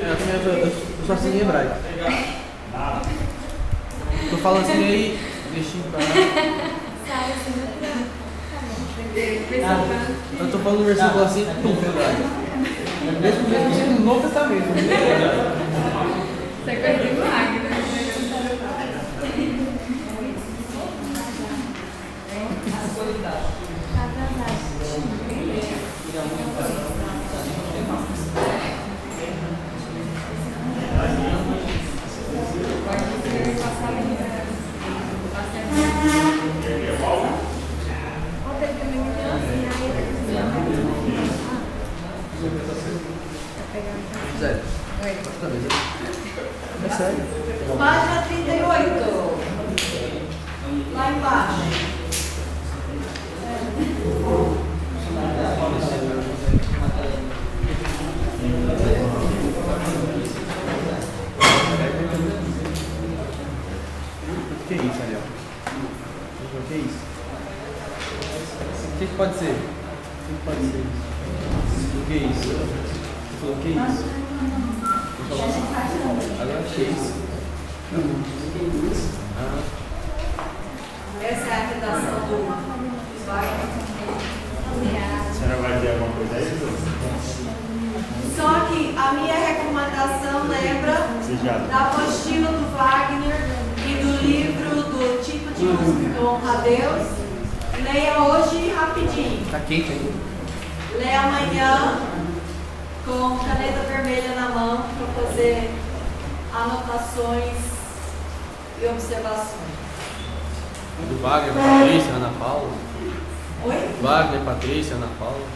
Eu só assim em hebraico. Tu fala assim aí, deixa em paz. Eu tô falando o versículo assim, pum, hebraico. Mesmo no Novo Testamento. Isso é coisa de milagre, né? Sério. É sério. Página 38. Lá embaixo. O que é isso, Ariel? O que é isso? O que pode ser? O que pode ser isso? O que é isso? Você falou o que é isso? Agora o que é isso? Essa é a redação do A senhora vai dizer alguma coisa aí? Só que a minha recomendação lembra da apostila do Wagner e do livro do Tipo de Música que Honra a Deus. Leia hoje rapidinho. Tá quente ainda. Leia amanhã com caneta vermelha na mão para fazer anotações e observações. Do Wagner, Patrícia, Ana Paula. Oi? Wagner, Patrícia, Ana Paula.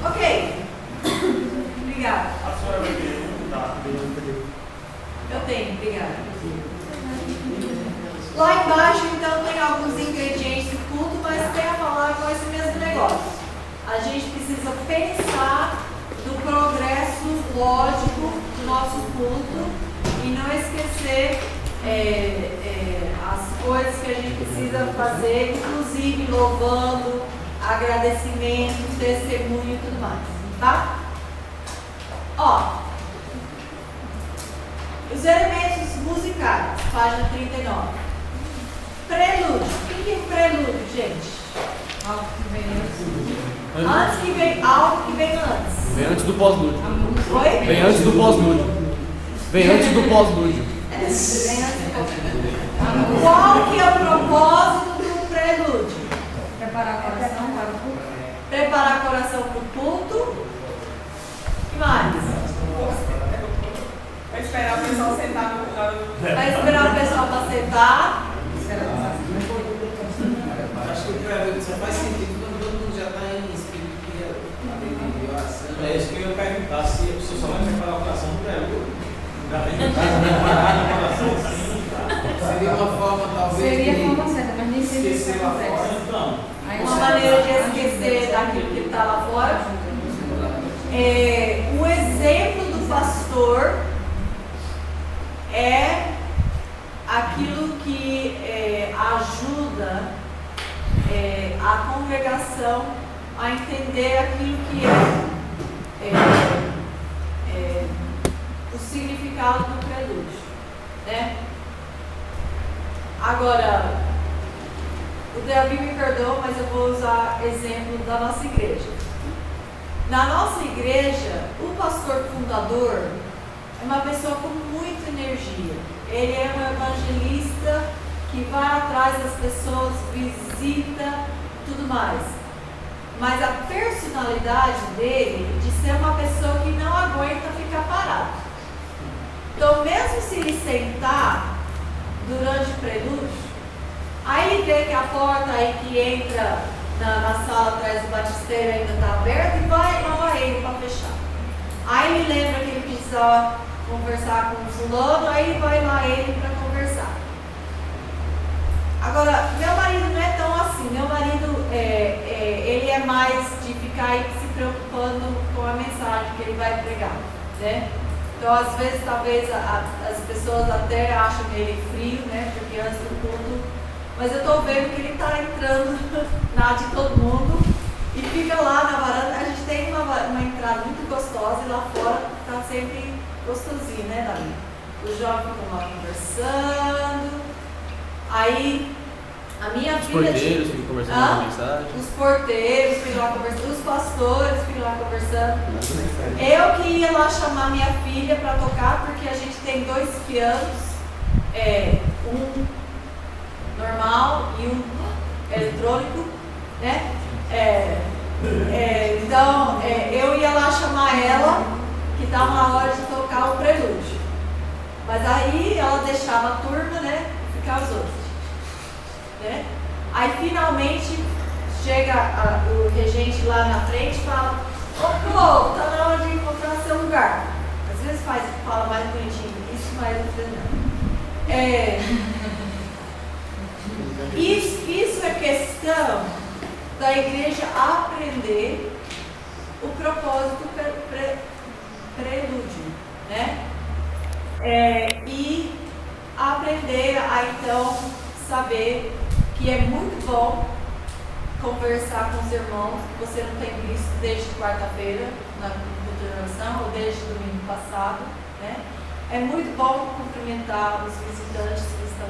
Ok. Obrigada. A senhora vai perguntar. Eu tenho, obrigada. Lá embaixo, então, tem alguns ingredientes do culto, mas tem a falar com esse mesmo negócio. A gente precisa pensar do progresso lógico do nosso culto e não esquecer as coisas que a gente precisa fazer, inclusive louvando, agradecimento, testemunho e tudo mais, tá? Ó, os elementos musicais, página 39. Prelúdio. O que é prelúdio, gente? Algo que vem antes. Antes que vem algo que vem antes. Vem antes do pós-lúdio. Oi? Vem antes do pós-lúdio. Vem antes do pós-lúdio. Qual que é o propósito do prelúdio? Preparar o coração para o culto. Preparar o coração para o culto. O que mais? Vai esperar o pessoal sentar no lugar. Vai esperar o pessoal para sentar. Acho que o prelúdio só faz sentido quando todo mundo já está em espírito de oração. É isso que eu ia perguntar, se a pessoa só vai preparar o coração do prelúdio. Já tem que estar preparado o coração assim. Seria uma forma, talvez, Seria a de forma certa, mas nem sempre isso esquecer lá acontece. fora. Então, Aí Uma você- maneira de esquecer daquilo que está lá fora. O exemplo do pastor é aquilo que ajuda a congregação a entender aquilo que é o significado do prelúdio, né? Agora, o Davi me perdoa, mas eu vou usar exemplo da nossa igreja. Na nossa igreja, o pastor fundador é uma pessoa com muita energia. Ele é um evangelista que vai atrás das pessoas, visita, tudo mais. Mas a personalidade dele de ser uma pessoa que não aguenta ficar parado. Então, mesmo se ele sentar durante o prelúdio, aí ele vê que a porta aí que entra na sala atrás do batisteiro ainda está aberta e vai lá ele para fechar. Aí ele lembra que ele precisava conversar com o fulano, aí vai lá ele para conversar. Agora, meu marido não é tão assim. Meu marido, ele é mais de ficar aí se preocupando com a mensagem que ele vai pregar, né? Então, às vezes, talvez as pessoas até acham ele frio, né? Porque antes do culto. Mas eu estou vendo que ele está entrando na de todo mundo fica lá na varanda. A gente tem uma entrada muito gostosa e lá fora tá sempre gostosinho, né, Davi? Os jovens ficam lá conversando. Aí a minha Os filha. porteiros ficam conversando na mensagem. Os porteiros ficam lá conversando, os pastores ficam lá conversando. Eu que ia lá chamar minha filha para tocar, porque a gente tem 2 pianos, um normal e um eletrônico, né? Então eu ia lá chamar ela, que estava na hora de tocar o prelúdio. Mas aí ela deixava a turma, né? E ficava os outros. Né? Aí finalmente chega o regente lá na frente e fala: ô povo, tá na hora de encontrar seu lugar. Às vezes fala mais bonitinho que isso, mas às vezes não. Isso é questão da igreja aprender o propósito prelúdio, né? E aprender a então saber que é muito bom conversar com os irmãos que você não tem visto desde quarta-feira na culturação ou desde domingo passado, né? É muito bom cumprimentar os visitantes que estão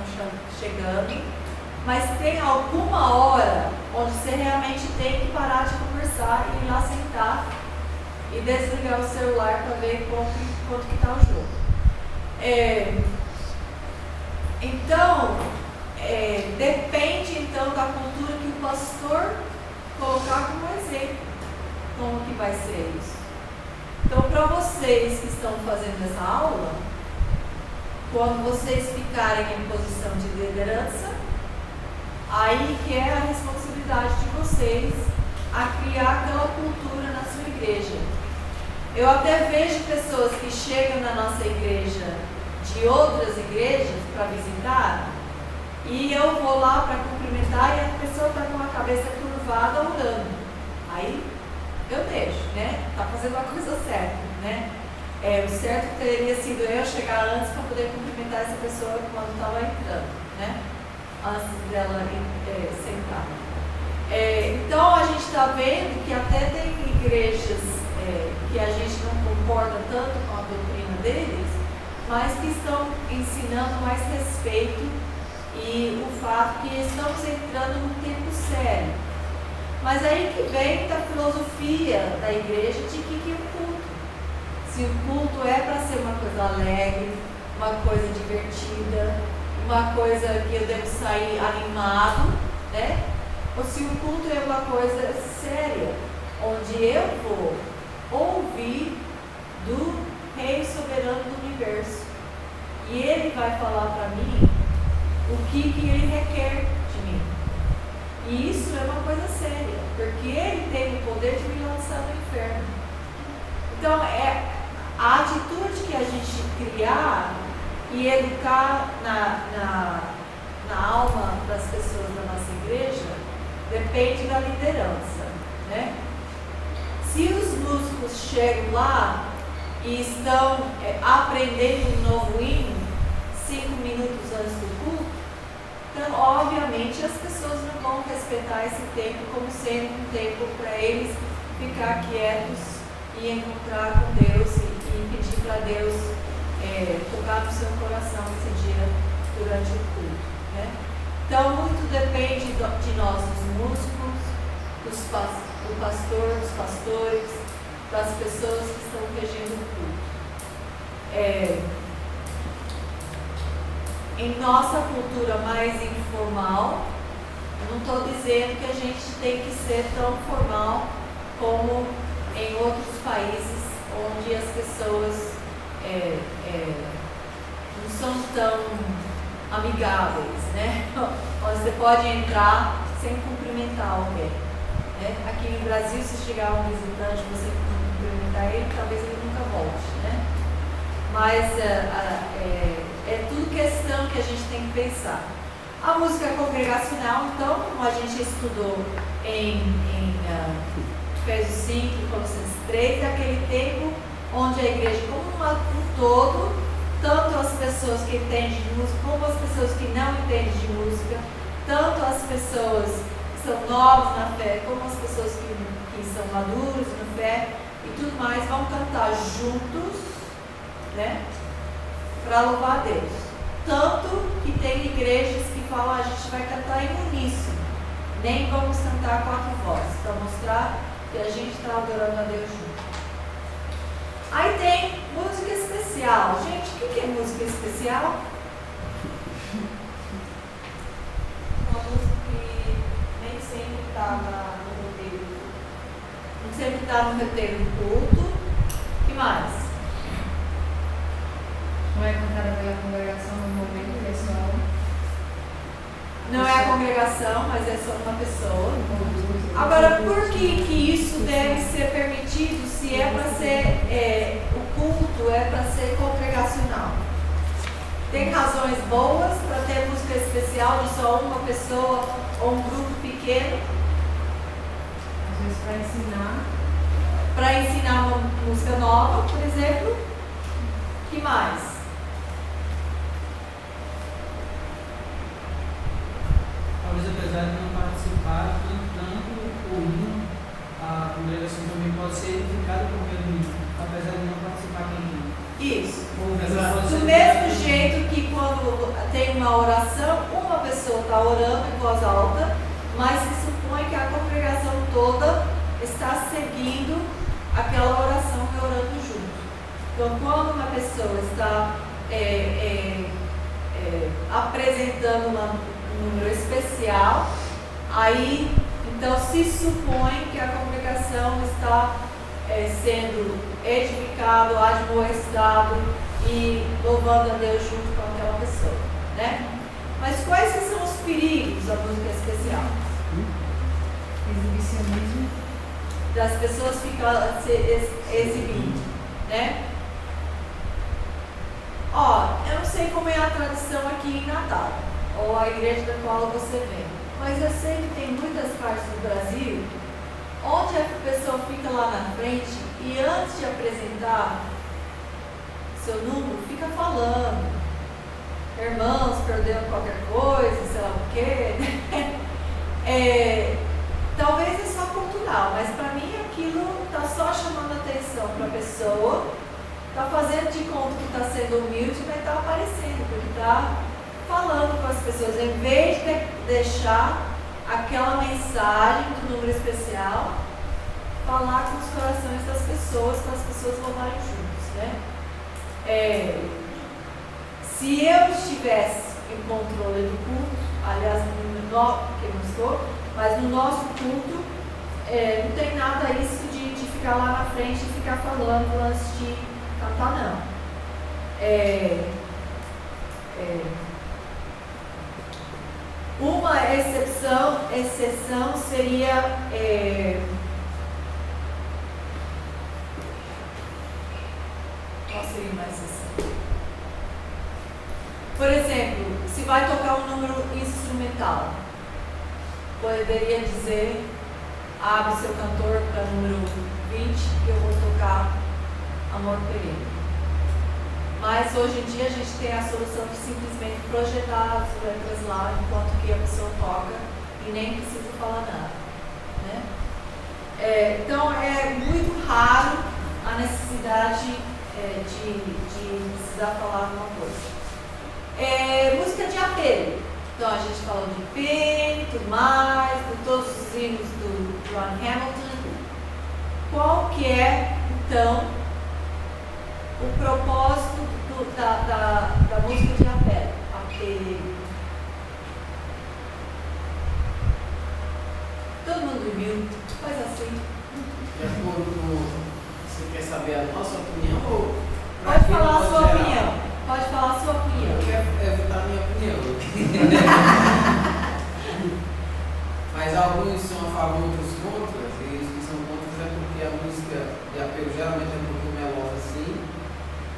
chegando, mas tem alguma hora onde você realmente tem que parar de conversar e ir lá sentar e desligar o celular para ver quanto que está o jogo. Então, depende então da cultura que o pastor colocar como exemplo, como que vai ser isso. Então, para vocês que estão fazendo essa aula, quando vocês ficarem em posição de liderança, aí que é a responsabilidade de vocês a criar aquela cultura na sua igreja. Eu até vejo pessoas que chegam na nossa igreja de outras igrejas para visitar, e eu vou lá para cumprimentar e a pessoa está com a cabeça curvada orando. Aí eu deixo, né? Está fazendo a coisa certa, né? O certo teria sido eu chegar antes para poder cumprimentar essa pessoa quando estava entrando, né? Antes dela sentar. Então a gente está vendo que até tem igrejas que a gente não concorda tanto com a doutrina deles, mas que estão ensinando mais respeito e o fato que estamos entrando num tempo sério. Mas aí que vem da filosofia da igreja de que o culto. Se o culto é para ser uma coisa alegre, uma coisa divertida, uma coisa que eu devo sair animado, né? Ou se o culto é uma coisa séria, onde eu vou ouvir do Rei Soberano do Universo. E Ele vai falar para mim o que Ele requer de mim. E isso é uma coisa séria, porque Ele tem o poder de me lançar no inferno. Então, a atitude que a gente criar e educar na alma das pessoas da nossa igreja depende da liderança, né? Se os músicos chegam lá e estão aprendendo um novo hino 5 minutos antes do culto, então obviamente as pessoas não vão respeitar esse tempo como sendo um tempo para eles ficar quietos e encontrar com Deus e pedir para Deus tocar no seu coração esse dia durante o culto, né? Então muito depende de nós, dos músicos, do pastor, dos pastores, das pessoas que estão regendo o culto. Em nossa cultura mais informal, eu não estou dizendo que a gente tem que ser tão formal como em outros países onde as pessoas não são tão amigáveis, né? Onde você pode entrar sem cumprimentar alguém, né? Aqui no Brasil, se chegar um visitante e você cumprimentar ele, talvez ele nunca volte, né? Mas é tudo questão que a gente tem que pensar. A música congregacional, então, como a gente estudou em Efésios 5 e Colossenses 3, é aquele tempo onde a igreja como um todo, tanto as pessoas que entendem de música como as pessoas que não entendem de música, tanto as pessoas que são novas na fé como as pessoas que que são maduros na fé e tudo mais, vão cantar juntos, né? Para louvar a Deus. Tanto que tem igrejas que falam, a gente vai cantar em uníssono, nem vamos cantar 4 vozes, para mostrar que a gente está adorando a Deus junto. Aí tem música especial. Gente, o que é música especial? Uma música que nem sempre está no roteiro. Não sempre está no roteiro do culto. O que mais? Não é cantada pela congregação no momento pessoal. Não é a congregação, mas é só uma pessoa. Agora, por que isso deve ser permitido se é para ser, o culto é para ser congregacional? Tem razões boas para ter música especial de só uma pessoa ou um grupo pequeno? Às vezes para ensinar. Para ensinar uma música nova, por exemplo. O que mais? Talvez apesar de não participar cantando o hino, a congregação também pode ser edificada por meio do hino, apesar de não participar cantando. Isso. Pode ser Do mesmo jeito que quando tem uma oração, uma pessoa está orando em voz alta, mas se supõe que a congregação toda está seguindo aquela oração e orando junto. Então, quando uma pessoa está apresentando um número especial, aí então se supõe que a congregação está sendo edificado, admoestado e louvando a Deus junto com aquela pessoa, né? Mas quais que são os perigos da música especial? Exibicionismo. Das pessoas ficam se exibindo, né? Ó, eu não sei como é a tradição aqui em Natal, ou a igreja da qual você vem, mas eu sei que tem muitas partes do Brasil onde a pessoa fica lá na frente e antes de apresentar seu número, fica falando, irmãos, perderam qualquer coisa, sei lá o quê. Talvez é só cultural, mas para mim aquilo está só chamando atenção para a pessoa, está fazendo de conta que está sendo humilde, mas está aparecendo, porque está falando com as pessoas, em vez de deixar aquela mensagem do número especial, falar com os corações das pessoas, para as pessoas louvarem juntos, né? Se eu estivesse em controle do culto, aliás, porque não estou, mas no nosso culto, não tem nada isso de ficar lá na frente e ficar falando antes de cantar, não. Uma exceção seria qual seria uma exceção? Por exemplo, se vai tocar um número instrumental, poderia dizer, abre seu cantor para número 20 que eu vou tocar Amor Pereira. Mas hoje em dia a gente tem a solução de simplesmente projetar as letras lá enquanto que a pessoa toca e nem precisa falar nada, né? Então é muito raro a necessidade de precisar falar alguma coisa. Música de apelo. Então a gente falou de Penny, tudo mais, de todos os hinos do John Hamilton. Qual que é, então, o propósito da música de apelo? Todo mundo dormiu? Faz assim. De acordo com. Você quer saber a nossa opinião ou. Pode falar a sua opinião. Pode falar a sua opinião. Eu quero evitar a minha opinião. Mas alguns são a favor, outros contra. E os que são contra é porque a música de apelo geralmente é um pouquinho melosa assim.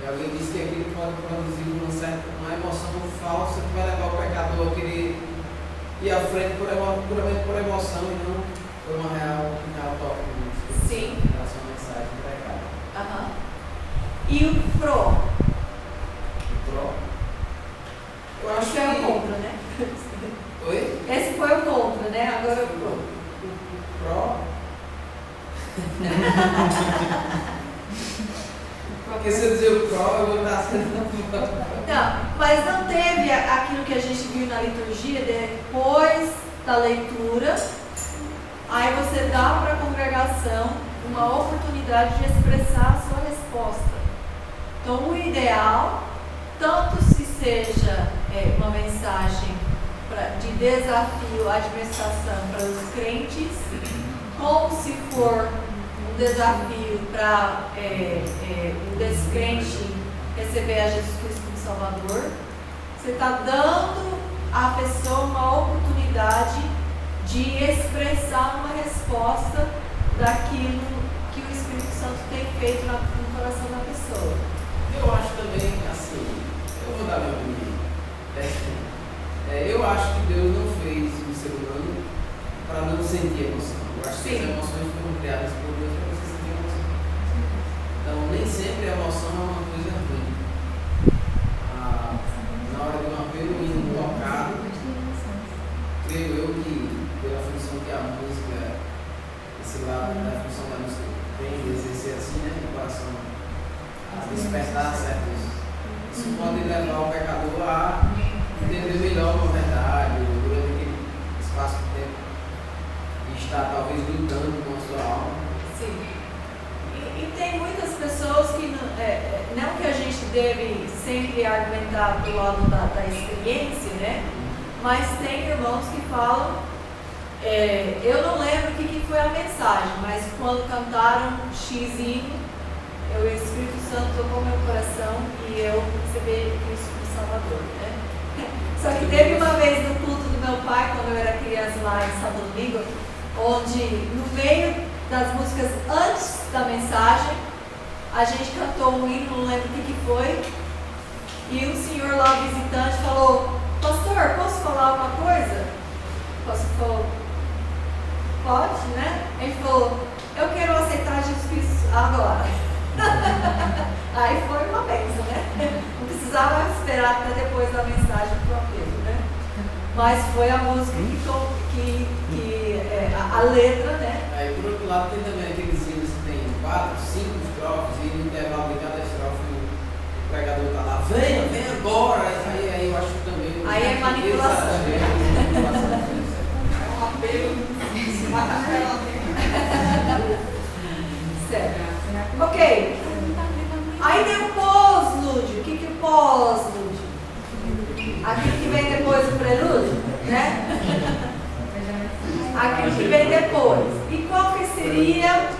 E alguém disse que aquilo pode produzir uma emoção falsa que vai levar o pecador a querer ir à frente puramente por emoção e não por uma real toque de música. Sim. Em relação à mensagem pregada. Aham. E o pró? Eu acho Esse é o que. contra, né? Oi? Esse foi o contra, né? Agora é o pró. O pró. Porque se eu dizer o pró, eu vou estar sendo. Não, mas não teve aquilo que a gente viu na liturgia, depois da leitura, aí você dá para a congregação uma oportunidade de expressar a sua resposta. Então, o ideal, tanto se seja uma mensagem de desafio à administração para os crentes, como se for um desafio para o descrente receber a Jesus Cristo como Salvador, você está dando à pessoa uma oportunidade de expressar uma resposta daquilo que o Espírito Santo tem feito no coração da pessoa. Eu acho também, assim, eu vou dar minha opinião. Eu acho que Deus não fez o ser humano para não sentir emoção. Eu acho que as emoções foram criadas por Deus para você sentir emoção. Então, nem sempre a emoção é uma coisa ruim. Na hora de um apelo hino tocado, creio eu que, pela função que a música, esse lado da função da música tem de exercer assim, né, no coração, a despertar certos. Isso pode levar o pecador a entender melhor uma verdade, durante aquele espaço de tempo, e estar talvez lutando com a sua alma. Sim. E tem muitas pessoas que não que a gente deve sempre argumentar do lado da experiência, né? Mas tem irmãos que falam, eu não lembro o que foi a mensagem, mas quando cantaram X hino, o Espírito Santo tocou meu coração e eu recebi Cristo como Salvador, né? Só que teve uma vez no culto do meu pai, quando eu era criança lá em Santo Domingo, onde no meio das músicas antes da mensagem, a gente cantou um hino, não lembro o que foi, e um senhor lá, visitante, falou: pastor, posso falar alguma coisa? O pastor falou: pode, né? Ele falou: eu quero aceitar Jesus Cristo agora. Aí foi uma bênção, né? Não precisava esperar até depois da mensagem para o apelo, né? Mas foi a música a letra, né? Aí por outro lado tem também aqueles hinos que tem 4, 5 estrofes e no intervalo de cada estrofe o pregador está lá, venha agora, aí eu acho que também... Aí é manipulação. É um apelo, se mata ela. Certo. Ok. Aí tem o pós-lúdio. O que é o pós-lúdio? Aquilo que vem depois do prelúdio, né? Aquilo que vem depois. E qual que seria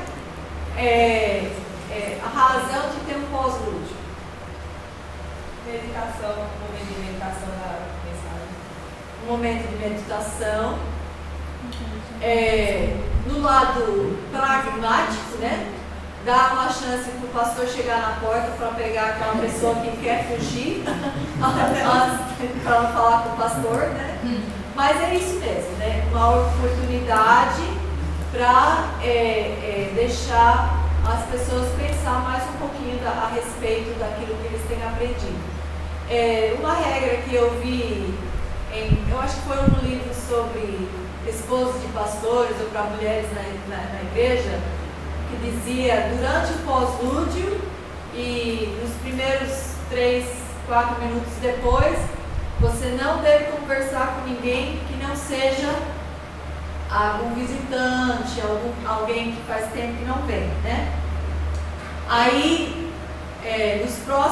a razão de ter um pós-lúdio? Meditação, momento de meditação da mensagem. Um momento de meditação. No lado pragmático, né? Dá uma chance para o pastor chegar na porta para pegar aquela pessoa que quer fugir antes para falar com o pastor, né? Mas é isso mesmo, né? Uma oportunidade para deixar as pessoas pensar mais um pouquinho a respeito daquilo que eles têm aprendido. Uma regra que eu vi, eu acho que foi um livro sobre esposos de pastores ou para mulheres na igreja, que dizia: durante o pós-lúdio e nos primeiros 3, 4 minutos depois, você não deve conversar com ninguém que não seja algum visitante, alguém que faz tempo que não vem, né? Aí, nos próximos